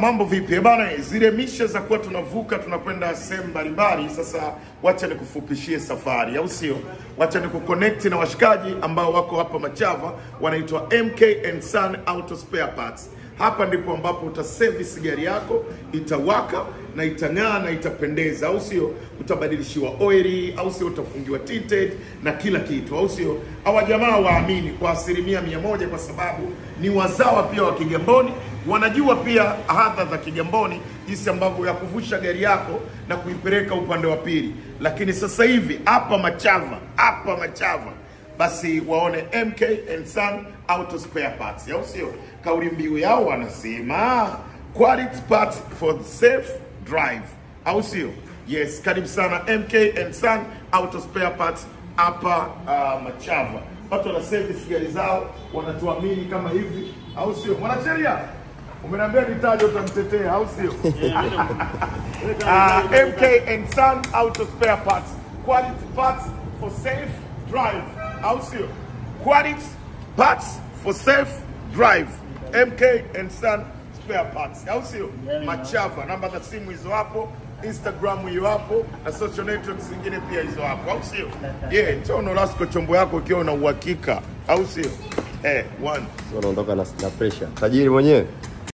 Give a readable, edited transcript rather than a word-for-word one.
Mambo vipi? Bana, zile mishe za kuwa tunavuka tunakwenda sehemu mbalimbali. Sasa wacha nikufupishie safari, au sio? Wacha nikuconnect na washikaji ambao wako hapa Machava, wanaitwa MK and Son Auto Spare Parts. Hapa ndipo ambapo utaservice gari yako, itawaka na itang'aa na itapendeza, au sio? Utabadilishiwa oili, au sio? Utafungiwa tinted na kila kitu, au sio? Hawa jamaa waamini kwa 100% kwa sababu ni wazawa pia wa Kigamboni, wanajua pia hadha za Kigamboni, jinsi ambavyo ya kuvusha gari yako na kuipeleka upande wa pili. Lakini sasa hivi hapa Machava, basi waone MK and Son Auto Spare Parts, au sio? Kauli mbiu yao wanasema quality parts for safe drive, au sio? Yes, karibu sana MK and Son Auto Spare Parts hapa Machava. Watu wana service gari zao, wanatuamini kama hivi, au sio? Mwanasheria, umeniambia nitaje utamtetea, au sio? MK and Son Auto Spare Parts, quality parts for safe drive, au sio? Quality parts for safe drive, MK and Son Spare Parts, au sio? Machava. Namba za simu hizo hapo, Instagram hiyo hapo, na social networks zingine pia hizo hapo, au sio? Yeah, tono lasko chombo yako ukiwa na uhakika, au sio? One. Sio unaondoka na pressure. Tajiri mwenyewe.